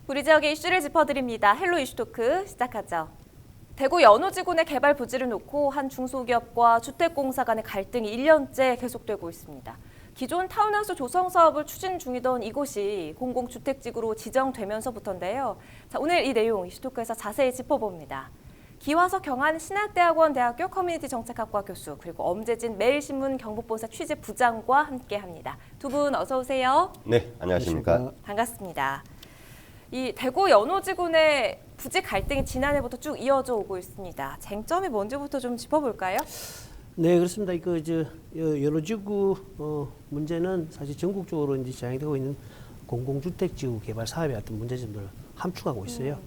우리 지역의 이슈를 짚어드립니다. 헬로 이슈토크 시작하죠. 대구 연호지구내 개발 부지를 놓고 한 중소기업과 주택공사 간의 갈등이 1년째 계속되고 있습니다. 기존 타운하우스 조성 사업을 추진 중이던 이곳이 공공주택지구로 지정되면서부터인데요. 자, 오늘 이 내용 이슈토크에서 자세히 짚어봅니다. 기화석 경한 신학대학원 대학교 커뮤니티 정책학과 교수 그리고 엄재진 매일신문 경북본사 취재부장과 함께합니다. 두 분 어서 오세요. 네, 안녕하십니까. 반갑습니다. 이 대구 연호지구내 부지 갈등이 지난해부터 쭉 이어져 오고 있습니다. 쟁점이 뭔지부터 좀 짚어볼까요? 네, 그렇습니다. 연호지구 문제는 사실 전국적으로 이제 진행되고 있는 공공주택지구 개발 사업의 어떤 문제점들을 함축하고 있어요.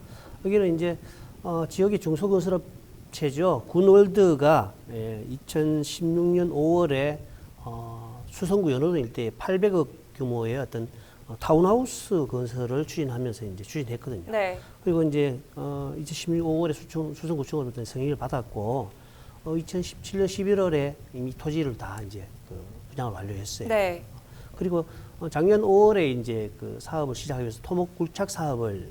여기는 이제 지역의 중소건설업체죠. 군월드가 2016년 5월에 수성구 연호동 일대에 800억 규모의 어떤 타운하우스 건설을 추진하면서 이제 추진했거든요. 네. 그리고 이제 2016년 5월에 수성구청으로부터 승인을 받았고 2017년 11월에 이미 토지를 다 이제 분양을 완료했어요. 네. 그리고 작년 5월에 이제 그 사업을 시작하기 위해서 토목 굴착 사업을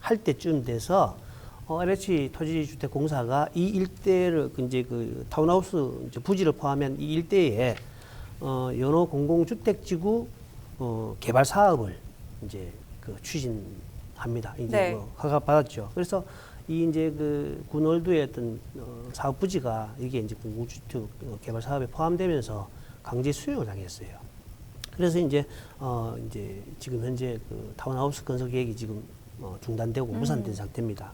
할 때쯤 돼서 LH 토지주택공사가 이 일대를 이제 그 타운하우스 이제 부지를 포함한 이 일대에 연호 공공주택지구 개발 사업을 이제 그 추진합니다. 이제 네. 허가 받았죠. 그래서 이 이제 그 군월드의 어떤 사업 부지가 이게 이제 공공주택 개발 사업에 포함되면서 강제 수용을 당했어요. 그래서 이제 지금 현재 그 타운하우스 건설 계획이 지금 중단되고 무산된 상태입니다.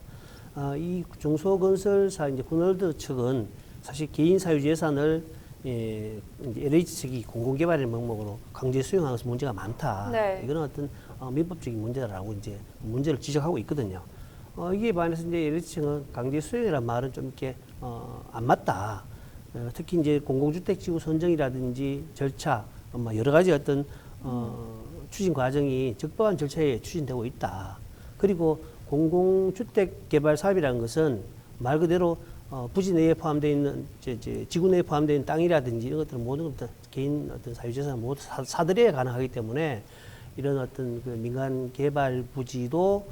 이 중소건설사 이제 군월드 측은 사실 개인 사유지 예산을 이제 LH 측이 공공개발의 명목으로 강제 수용한 것은 문제가 많다. 네. 이거는 어떤 민법적인 문제라고 이제 문제를 지적하고 있거든요. 이에 반해서 이제 LH 측은 강제 수용이라는 말은 좀 이렇게 안 맞다. 특히 이제 공공주택지구 선정이라든지 절차, 여러 가지 어떤 추진 과정이 적법한 절차에 추진되고 있다. 그리고 공공주택 개발 사업이라는 것은 말 그대로 부지 내에 포함되어 있는 지구 내에 포함되어 있는 땅이라든지 이런 것들은 모든 것들 개인 어떤 사유재산 모두 사들여야 가능하기 때문에 이런 어떤 그 민간 개발 부지도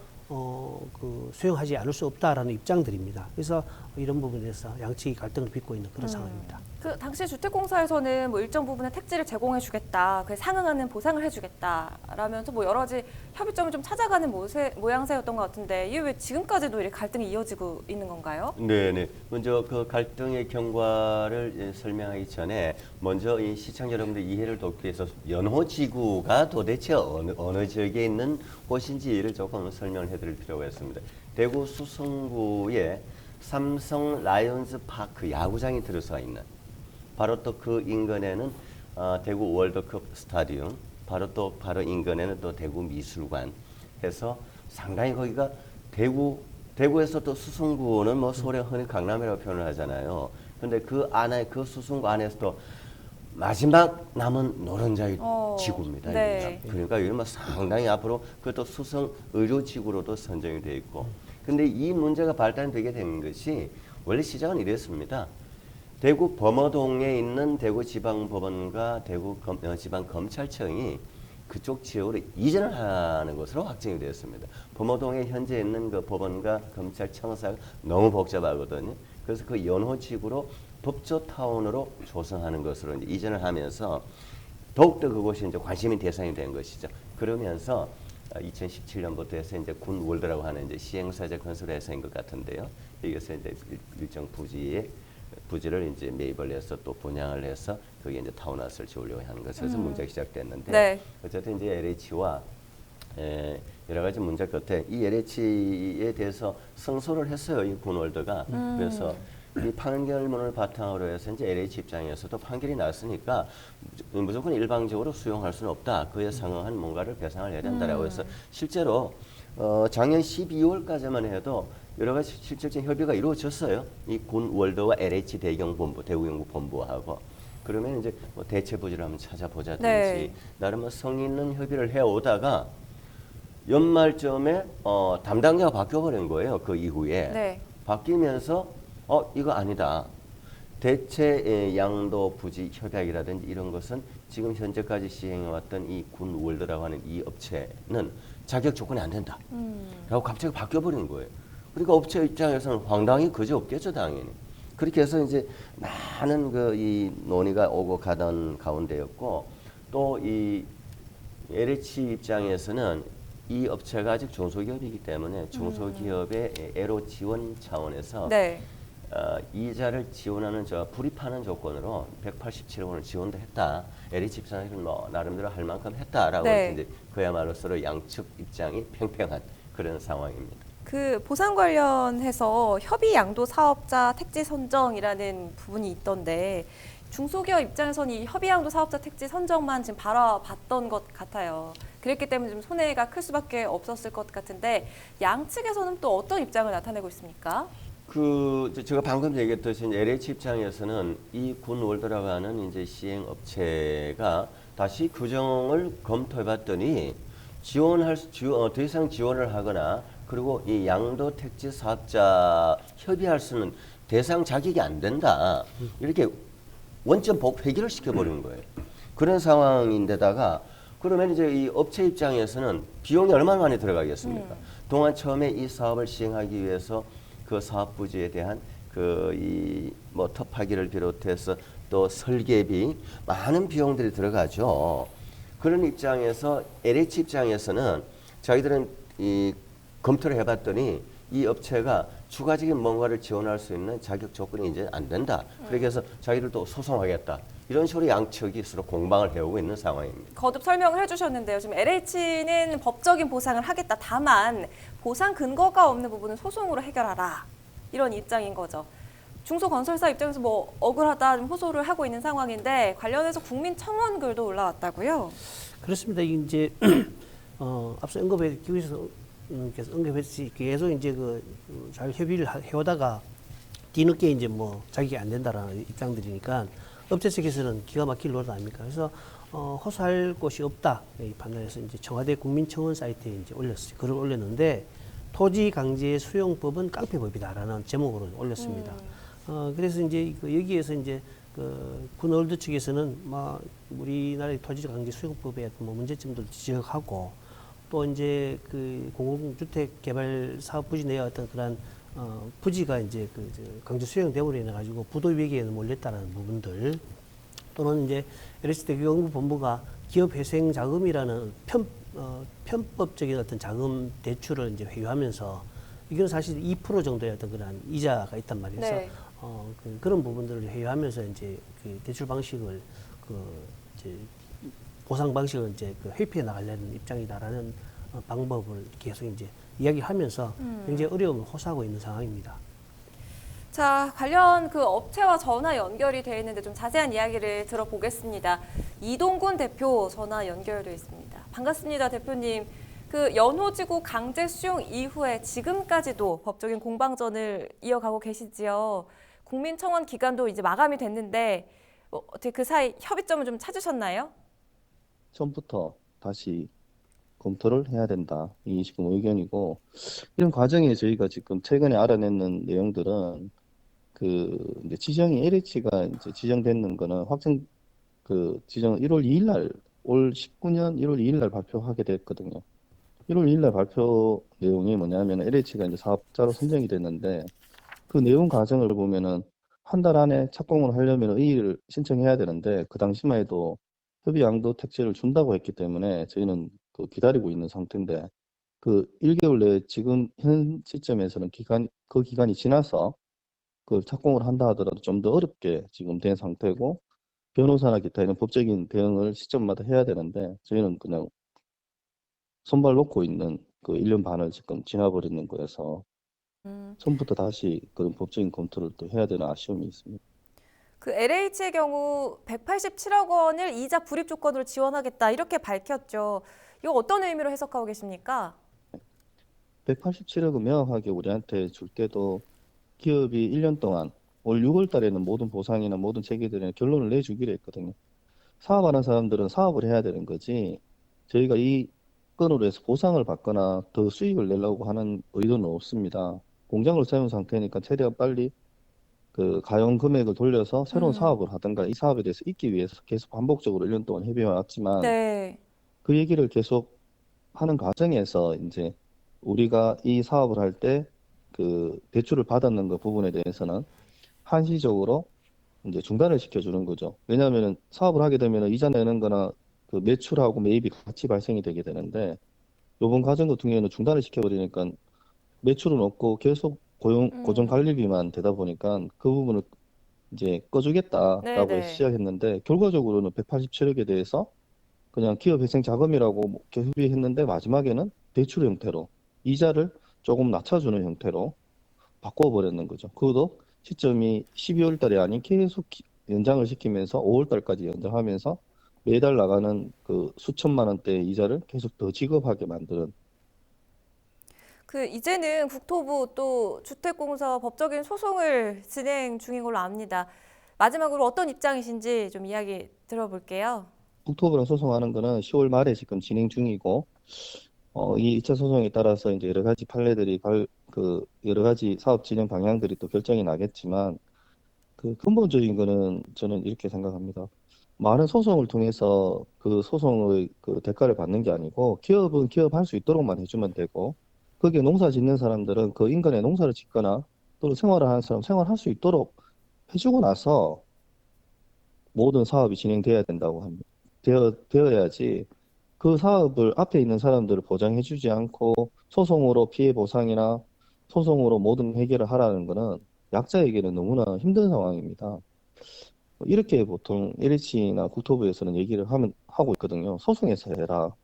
수용하지 않을 수 없다라는 입장들입니다. 그래서 이런 부분에 대해서 양측이 갈등을 빚고 있는 그런 상황입니다. 그 당시 주택공사에서는 뭐 일정 부분의 택지를 제공해주겠다, 그 상응하는 보상을 해주겠다라면서 뭐 여러 가지 협의점을 좀 찾아가는 모양새였던 것 같은데 이게 왜 지금까지도 이렇게 갈등이 이어지고 있는 건가요? 네. 먼저 그 갈등의 경과를 설명하기 전에 먼저 이 시청자 여러분들 이해를 돕기 위해서 연호지구가 도대체 어느 지역에 있는 곳인지를 조금 설명을 해드릴 필요가 있습니다. 대구 수성구에 삼성 라이온즈 파크 야구장이 들어서 있는 바로 또 그 인근에는 대구 월드컵 스타디움 바로 인근에는 또 대구 미술관 해서 상당히 거기가 대구에서 또 수성구는 뭐 소련 흔히 강남이라고 표현을 하잖아요. 근데 그 안에 그 수성구 안에서도 마지막 남은 노른자의 지구입니다. 네. 그러니까 이건 뭐 상당히 앞으로 그것도 수성 의료지구로도 선정이 돼 있고. 근데 이 문제가 발단되게 된 것이 원래 시작은 이랬습니다. 대구 범어동에 있는 대구지방법원과 대구지방검찰청이 그쪽 지역으로 이전을 하는 것으로 확정이 되었습니다. 범어동에 현재 있는 그 법원과 검찰청사가 너무 복잡하거든요. 그래서 그 연호지구로 법조타운으로 조성하는 것으로 이제 이전을 하면서 더욱더 그곳이 이제 관심의 대상이 된 것이죠. 그러면서 2017년부터 해서 이제 군월드라고 하는 이제 시행사제 건설 회사인 것 같은데요. 여기서 이제 일정 부지를 이제 매입을 해서 또 분양을 해서 거기에 이제 타운하우스를 지으려고 하는 것에서 문제가 시작됐는데 네. 어쨌든 이제 LH와 여러 가지 문제 끝에 이 LH에 대해서 승소를 했어요. 이 군월드가. 그래서 이 판결문을 바탕으로 해서 이제 LH 입장에서도 판결이 났으니까 무조건 일방적으로 수용할 수는 없다. 그에 상응한 뭔가를 배상을 해야 된다라고 해서 실제로 작년 12월까지만 해도 여러 가지 실질적인 협의가 이루어졌어요. 이 군월드와 LH 대경본부, 대구경북본부하고. 그러면 이제 뭐 대체 부지를 한번 찾아보자든지 네. 나름 뭐 성의 있는 협의를 해오다가 연말쯤에 담당자가 바뀌어버린 거예요. 그 이후에. 네. 바뀌면서 이거 아니다. 대체 양도 부지 협약이라든지 이런 것은 지금 현재까지 시행해왔던 이 군월드라고 하는 이 업체는 자격 조건이 안 된다. 라고 갑자기 바뀌어버린 거예요. 그러니까 업체 입장에서는 황당히 그지없겠죠, 당연히. 그렇게 해서 이제 많은 이 논의가 오고 가던 가운데였고, 또 이 LH 입장에서는 이 업체가 아직 중소기업이기 때문에 중소기업의 애로 지원 차원에서 네. 이자를 지원하는 불입하는 조건으로 187억 원을 지원도 했다. LH 입장에서는 뭐 나름대로 할 만큼 했다라고 네. 이제 그야말로 서로 양측 입장이 팽팽한 그런 상황입니다. 그 보상 관련해서 협의 양도 사업자 택지 선정이라는 부분이 있던데 중소기업 입장에서는 이 협의 양도 사업자 택지 선정만 지금 바라봤던 것 같아요. 그랬기 때문에 좀 손해가 클 수밖에 없었을 것 같은데 양측에서는 또 어떤 입장을 나타내고 있습니까? 제가 방금 얘기했듯이 LH 입장에서는 이 군월드라고 하는 이제 시행 업체가 다시 규정을 검토해봤더니 더 이상 지원을 하거나 그리고 이 양도 택지 사업자 협의할 수는 대상 자격이 안 된다. 이렇게 원점 회기를 시켜버린 거예요. 그런 상황인데다가 그러면 이제 이 업체 입장에서는 비용이 얼마나 많이 들어가겠습니까? 동안 처음에 이 사업을 시행하기 위해서 그 사업 부지에 대한 뭐 터파기를 비롯해서 또 설계비 많은 비용들이 들어가죠. 그런 입장에서 LH 입장에서는 자기들은 이 검토를 해봤더니 이 업체가 추가적인 뭔가를 지원할 수 있는 자격 조건이 이제 안 된다. 그렇게 해서 자기들도 소송하겠다. 이런 식으로 양측이 서로 공방을 해오고 있는 상황입니다. 거듭 설명을 해주셨는데요. 지금 LH는 법적인 보상을 하겠다. 다만 보상 근거가 없는 부분은 소송으로 해결하라. 이런 입장인 거죠. 중소건설사 입장에서 뭐 억울하다 좀 호소를 하고 있는 상황인데 관련해서 국민청원 글도 올라왔다고요? 그렇습니다. 이제 앞서 기구에서 언급했듯이 계속 이제 잘 협의를 해오다가 뒤늦게 이제 뭐 자격이 안 된다라는 입장들이니까 업체 측에서는 기가 막힐 노릇 아닙니까? 그래서 호소할 곳이 없다 이 판단해서 이제 청와대 국민청원 사이트에 이제 글을 올렸는데 토지 강제 수용법은 깡패법이다라는 제목으로 올렸습니다. 그래서 이제 여기에서 이제 군월드 측에서는 우리나라의 토지 강제 수용법에 뭐 문제점들을 지적하고 또 이제 공공주택 개발 사업 부지 내에 어떤 그런 부지가 이제 강제 수용됨으로 인해 가지고 부도 위기에 몰렸다는 부분들 또는 이제 LH 대기업본부가 기업 회생 자금이라는 편법적인 어떤 자금 대출을 이제 회유하면서 이건 사실 2% 정도의 어떤 그런 이자가 있단 말이에요. 네. 그래서 그런 부분들을 회유하면서 이제 대출 방식을 이제 보상 방식을 이제 회피해 나가려는 입장이다라는 방법을 계속 이제 이야기하면서 굉장히 어려움을 호소하고 있는 상황입니다. 자, 관련 업체와 전화 연결이 되어 있는데 좀 자세한 이야기를 들어보겠습니다. 이동군 대표 전화 연결되어 있습니다. 반갑습니다, 대표님. 연호지구 강제 수용 이후에 지금까지도 법적인 공방전을 이어가고 계시지요. 국민청원 기간도 이제 마감이 됐는데 어떻게 그 사이 협의점을 좀 찾으셨나요? 처음부터 다시 검토를 해야 된다. 이게 지금 의견이고, 이런 과정에 저희가 지금 최근에 알아내는 내용들은 이제 지정이 LH가 이제 지정되는 거는 지정 1월 2일 날, 올 19년 1월 2일 날 발표하게 됐거든요. 1월 2일 날 발표 내용이 뭐냐면 LH가 이제 사업자로 선정이 됐는데 그 내용 과정을 보면은 한 달 안에 착공을 하려면 의의를 신청해야 되는데 그 당시만 해도 협의 양도 택지를 준다고 했기 때문에 저희는 기다리고 있는 상태인데 1개월 내에 지금 현 시점에서는 그 기간이 지나서 착공을 한다 하더라도 좀 더 어렵게 지금 된 상태고 변호사나 기타 이런 법적인 대응을 시점마다 해야 되는데 저희는 그냥 손발 놓고 있는 1년 반을 지금 지나버리는 거여서 처음부터 다시 그런 법적인 검토를 또 해야 되는 아쉬움이 있습니다. LH의 경우 187억 원을 이자 불입 조건으로 지원하겠다 이렇게 밝혔죠. 이거 어떤 의미로 해석하고 계십니까? 187억은 명확하게 우리한테 줄 때도 기업이 1년 동안 올 6월 달에는 모든 보상이나 모든 체계들에 결론을 내주기로 했거든요. 사업하는 사람들은 사업을 해야 되는 거지 저희가 이 건으로 해서 보상을 받거나 더 수익을 내려고 하는 의도는 없습니다. 공장을 세운 상태니까 최대한 빨리 가용 금액을 돌려서 새로운 사업을 하든가 이 사업에 대해서 있기 위해서 계속 반복적으로 1년 동안 협의해 왔지만 네. 그 얘기를 계속 하는 과정에서 이제 우리가 이 사업을 할 때 그 대출을 받았는 그 부분에 대해서는 한시적으로 이제 중단을 시켜주는 거죠. 왜냐하면은 사업을 하게 되면은 이자 내는 거나 그 매출하고 매입이 같이 발생이 되게 되는데 요번 과정 같은 경우에는 중단을 시켜버리니까 매출은 없고 계속 고정 음. 관리비만 되다 보니까 그 부분을 이제 꺼주겠다라고 해서 네네. 시작했는데 결과적으로는 187억에 대해서 그냥 기업회생 자금이라고 뭐 협의했는데 마지막에는 대출 형태로 이자를 조금 낮춰주는 형태로 바꿔버렸는 거죠. 그것도 시점이 12월 달이 아닌 계속 연장을 시키면서 5월 달까지 연장하면서 매달 나가는 그 수천만 원대의 이자를 계속 더 지급하게 만드는. 그 이제는 국토부 또 주택공사 법적인 소송을 진행 중인 걸로 압니다. 마지막으로 어떤 입장이신지 좀 이야기 들어볼게요. 국토부랑 소송하는 거는 10월 말에 지금 진행 중이고, 이 2차 소송에 따라서 이제 여러 가지 판례들이 여러 가지 사업 진행 방향들이 또 결정이 나겠지만, 그 근본적인 거는 저는 이렇게 생각합니다. 많은 소송을 통해서 그 소송의 그 대가를 받는 게 아니고, 기업은 기업할 수 있도록만 해주면 되고, 거기에 농사 짓는 사람들은 그 인근에 농사를 짓거나, 또는 생활을 하는 사람 생활할 수 있도록 해주고 나서 모든 사업이 진행돼야 된다고 합니다. 되어야지 그 사업을 앞에 있는 사람들을 보장해주지 않고 소송으로 피해 보상이나 소송으로 모든 해결을 하라는 거는 약자에게는 너무나 힘든 상황입니다. 이렇게 보통 LH나 국토부에서는 하고 있거든요. 소송에서 해라.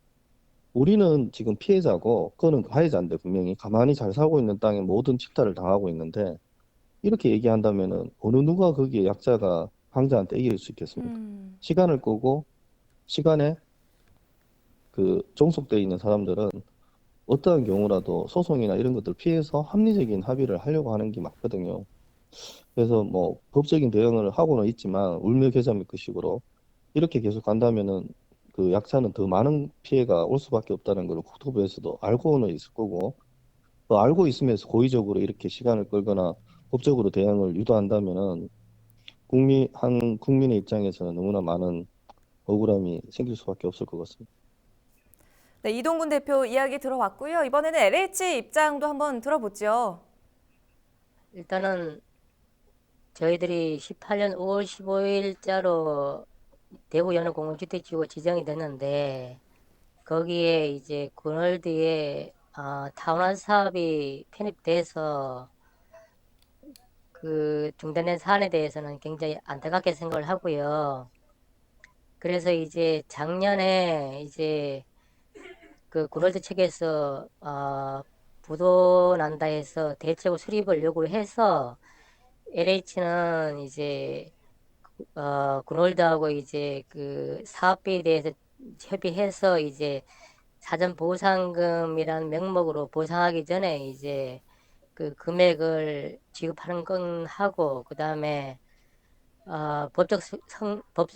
우리는 지금 피해자고, 그거는 가해자인데 분명히 가만히 잘 살고 있는 땅에 모든 침탈을 당하고 있는데, 이렇게 얘기한다면은 어느 누가 거기에 약자가 강자한테 이길 수 있겠습니까? 음. 시간을 끄고 시간에 그 종속돼 있는 사람들은 어떠한 경우라도 소송이나 이런 것들 피해서 합리적인 합의를 하려고 하는 게 맞거든요. 그래서 뭐 법적인 대응을 하고는 있지만 울며개자믹식으로 이렇게 계속 간다면은 그 약자는 더 많은 피해가 올 수밖에 없다는 걸 국토부에서도 알고는 있을 거고, 알고 있으면서 고의적으로 이렇게 시간을 끌거나 법적으로 대응을 유도한다면은 한 국민의 입장에서는 너무나 많은 억울함이 생길 수밖에 없을 것 같습니다. 네, 이동근 대표 이야기 들어봤고요. 이번에는 LH 입장도 한번 들어보죠. 일단은 저희들이 18년 5월 15일자로 대구 연합공동주택지구 지정이 됐는데 거기에 이제 군월드에 타운하우스 사업이 편입돼서 그 중단된 사안에 대해서는 굉장히 안타깝게 생각을 하고요. 그래서 이제 작년에 이제 그 군월드 측에서 부도 난다 해서 대책 수립을 요구를 해서 LH는 이제 군월드하고 이제 그 사업비에 대해서 협의해서 이제 사전 보상금이라는 명목으로 보상하기 전에 이제 그 금액을 지급하는 건 하고 그 다음에 법적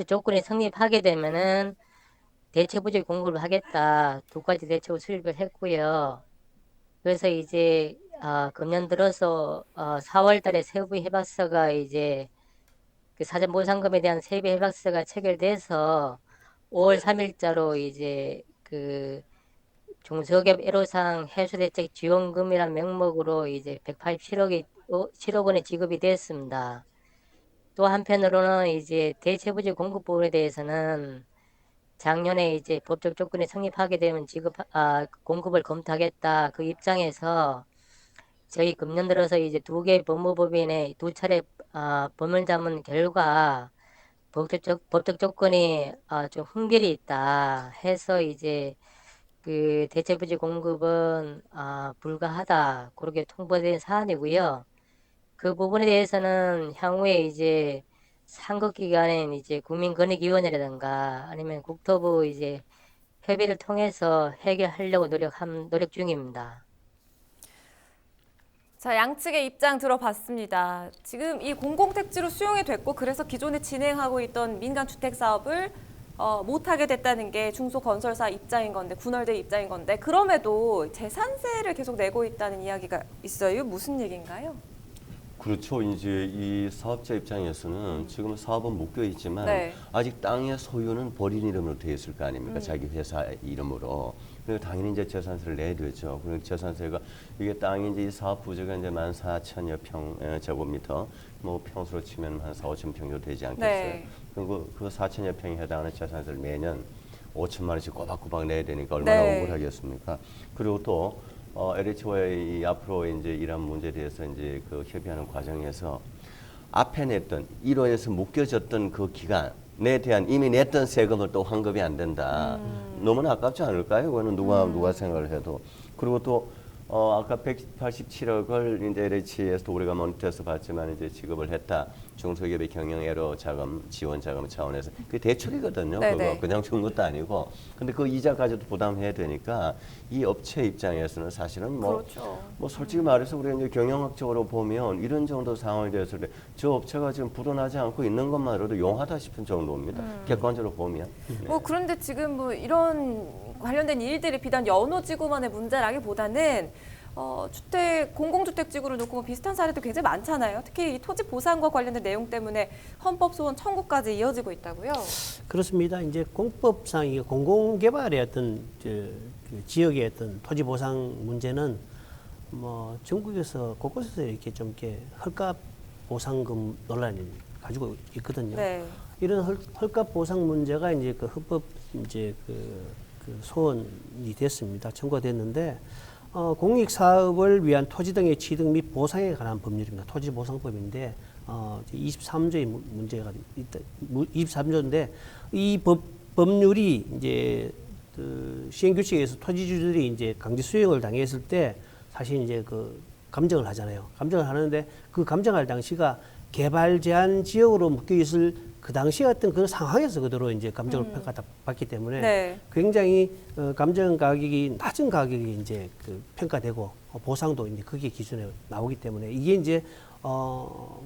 조건이 성립하게 되면은 대체부지 공급을 하겠다 두 가지 대책을 수립을 했고요. 그래서 이제 금년 들어서 4월 달에 세부 해박서가 이제 그 사전 보상금에 대한 세부 해박서가 체결돼서 5월 3일자로 이제 그 중소기업 애로사항 해소대책 지원금이라는 명목으로 이제 187억 원의 지급이 됐습니다. 또 한편으로는 이제 대체부지 공급 부분에 대해서는 작년에 이제 법적 조건이 성립하게 되면 공급을 검토하겠다 그 입장에서 저희 금년 들어서 이제 두 개 법무법인에 두 차례 법을 잡은 결과 법적 조건이 좀 흥결이 있다 해서 이제 그 대체부지 공급은 불가하다 그렇게 통보된 사안이고요. 그 부분에 대해서는 향후에 이제 상급기관인 이제 국민권익위원회라든가 아니면 국토부 이제 협의를 통해서 해결하려고 노력 중입니다. 자, 양측의 입장 들어봤습니다. 지금 이 공공택지로 수용이 됐고 그래서 기존에 진행하고 있던 민간 주택 사업을 못하게 됐다는 게 중소건설사 입장인 건데 군월대 입장인 건데 그럼에도 재산세를 계속 내고 있다는 이야기가 있어요. 무슨 얘기인가요? 그렇죠. 이제 이 사업자 입장에서는 지금 사업은 묶여 있지만 네. 아직 땅의 소유는 본인 이름으로 되어 있을 거 아닙니까? 자기 회사 이름으로. 그리고 당연히 이제 재산세를 내야 되죠. 그리고 재산세가 이게 땅이 이제 이 사업 부지가 이제 14,000여 평 제곱미터, 뭐 평수로 치면 한 4, 5천 평 정도 되지 않겠어요? 네. 그리고 그 4,000여 평에 해당하는 재산세를 매년 5천만 원씩 꼬박꼬박 내야 되니까 얼마나 네. 억울하겠습니까? 그리고 또 LH와의 이 앞으로 이제 이런 문제에 대해서 이제 그 협의하는 과정에서 앞에 냈던 1호에서 묶여졌던 그 기간에 대한 이미 냈던 세금을 또 환급이 안 된다. 너무나 아깝지 않을까요? 그거는 누가 생각을 해도. 그리고 또 아까 187억을 이제 LH에서 우리가 모니터에서 봤지만 이제 지급을 했다. 중소기업의 경영 애로 자금, 지원 자금 차원에서 그게 대출이거든요. 네네. 그거 그냥 준 것도 아니고. 근데 그 이자까지도 부담해야 되니까 이 업체 입장에서는 사실은 그렇죠. 뭐 솔직히 말해서 우리가 이제 경영학적으로 보면 이런 정도 상황이 됐을 때 저 업체가 지금 불어나지 않고 있는 것만으로도 용하다 싶은 정도입니다. 객관적으로 보면. 네. 뭐 그런데 지금 뭐 이런 관련된 일들이 비단 연호지구만의 문제라기보다는 공공주택지구를 놓고 뭐 비슷한 사례도 굉장히 많잖아요. 특히 이 토지 보상과 관련된 내용 때문에 헌법소원 청구까지 이어지고 있다고요. 그렇습니다. 이제 공법상 이 공공개발의 어떤 그 지역의 어떤 토지 보상 문제는 뭐 전국에서 곳곳에서 이렇게 좀 이렇게 헐값 보상금 논란을 가지고 있거든요. 네. 이런 헐값 보상 문제가 이제 그 헌법 이제 그 소원이 됐습니다. 청구가 됐는데 공익 사업을 위한 토지 등의 취득 및 보상에 관한 법률입니다. 토지보상법인데 23조의 문제가 있다. 23조인데 이 법률이 이제 그 시행규칙에서 토지주들이 이제 강제 수용을 당했을 때 사실 이제 그 감정을 하잖아요. 감정을 하는데 그 감정할 당시가 개발 제한 지역으로 묶여 있을 그 당시 어떤 그 상황에서 그대로 이제 감정을 평가받기 때문에 네. 굉장히 감정 가격이 낮은 가격이 이제 그 평가되고 보상도 이제 그게 기준에 나오기 때문에 이게 이제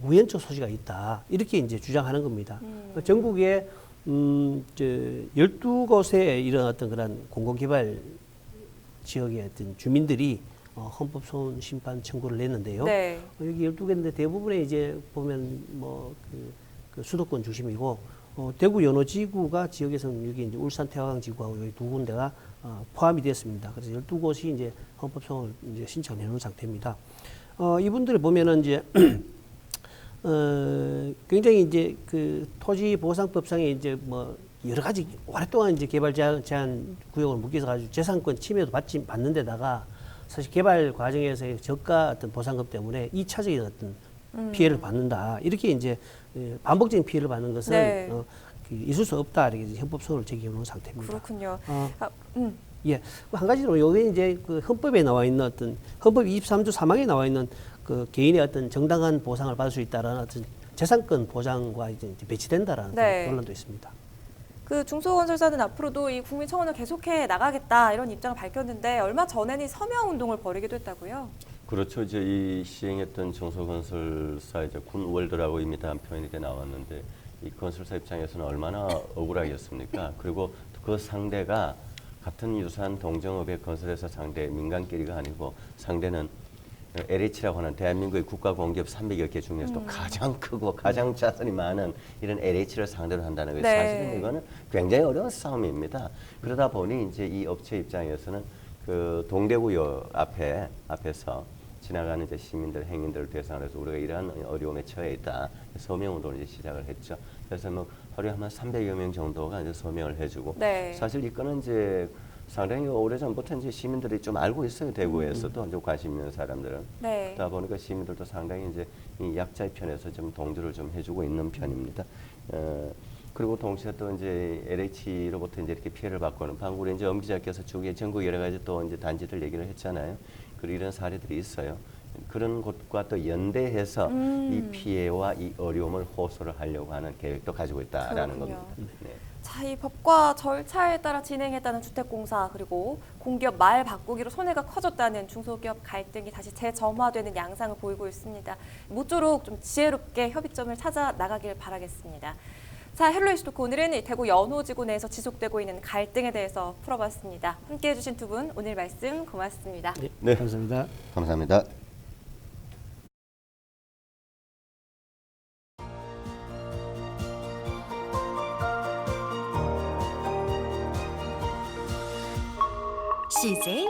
우연적 소지가 있다 이렇게 이제 주장하는 겁니다. 전국에 12곳의 이런 어떤 그런 공공개발 지역의 어떤 주민들이 헌법소원 심판 청구를 냈는데요. 네. 여기 12개인데 대부분의 이제 보면 그 수도권 중심이고 대구 연호지구가 지역에서는 여기 이제 울산 태화강지구하고 여기 두 군데가 포함이 됐습니다. 그래서 12곳이 이제 헌법소원을 이제 신청해 놓은 상태입니다. 이분들을 보면은 이제 굉장히 이제 그 토지보상법상에 이제 뭐 여러 가지 오랫동안 이제 개발 제한 구역을 묶여서 가지고 재산권 침해도 받는 데다가 사실 개발 과정에서의 저가 어떤 보상금 때문에 2차적인 어떤 피해를 받는다. 이렇게 이제 반복적인 피해를 받는 것은 네. 있을 수 없다. 이렇게 헌법소원을 제기해 놓은 상태입니다. 그렇군요. 예. 한 가지로 여기 이제 그 헌법에 나와 있는 어떤 헌법 23조 3항에 나와 있는 그 개인의 어떤 정당한 보상을 받을 수 있다라는 어떤 재산권 보장과 이제 배치된다라는 네. 논란도 있습니다. 그 중소건설사는 앞으로도 이 국민청원을 계속해 나가겠다 이런 입장을 밝혔는데 얼마 전에는 서명 운동을 벌이기도 했다고요. 그렇죠. 이제 이 시행했던 중소건설사 이제 군월드라고 이미 다 표현이 돼 나왔는데 이 건설사 입장에서는 얼마나 억울하겠습니까? 그리고 그 상대가 같은 유사한 동종업의 건설회사 상대 민간끼리가 아니고 상대는 LH라고 하는 대한민국의 국가공기업 300여 개 중에서도 가장 크고 가장 자산이 많은 이런 LH를 상대로 한다는 것이 네. 사실은 이거는 굉장히 어려운 싸움입니다. 그러다 보니 이제 이 업체 입장에서는 그 동대구역 앞에서 지나가는 이제 시민들, 행인들을 대상으로 해서 우리가 이러한 어려움에 처해 있다. 서명 운동을 이제 시작을 했죠. 그래서 뭐 하루에 한 300여 명 정도가 이제 서명을 해주고 네. 사실 이거는 이제 상당히 오래전부터 이제 시민들이 좀 알고 있어요. 대구에서도 이제 관심 있는 사람들은. 네. 그러다 보니까 시민들도 상당히 이제 이 약자의 편에서 좀 동조를 좀 해주고 있는 편입니다. 그리고 동시에 또 이제 LH로부터 이제 이렇게 피해를 받고는 방금 우리 이제 엄 기자께서 주위에 전국 여러 가지 또 이제 단지들 얘기를 했잖아요. 그리고 이런 사례들이 있어요. 그런 것과 또 연대해서 이 피해와 이 어려움을 호소를 하려고 하는 계획도 가지고 있다라는 그렇군요. 겁니다. 네. 자, 이 법과 절차에 따라 진행했다는 주택공사 그리고 공기업 말 바꾸기로 손해가 커졌다는 중소기업 갈등이 다시 재점화되는 양상을 보이고 있습니다. 모쪼록 좀 지혜롭게 협의점을 찾아 나가길 바라겠습니다. 자, 헬로 이슈토크 오늘은 이 대구 연호지구 내에서 지속되고 있는 갈등에 대해서 풀어봤습니다. 함께해 주신 두 분 오늘 말씀 고맙습니다. 네. 감사합니다. 감사합니다. CJ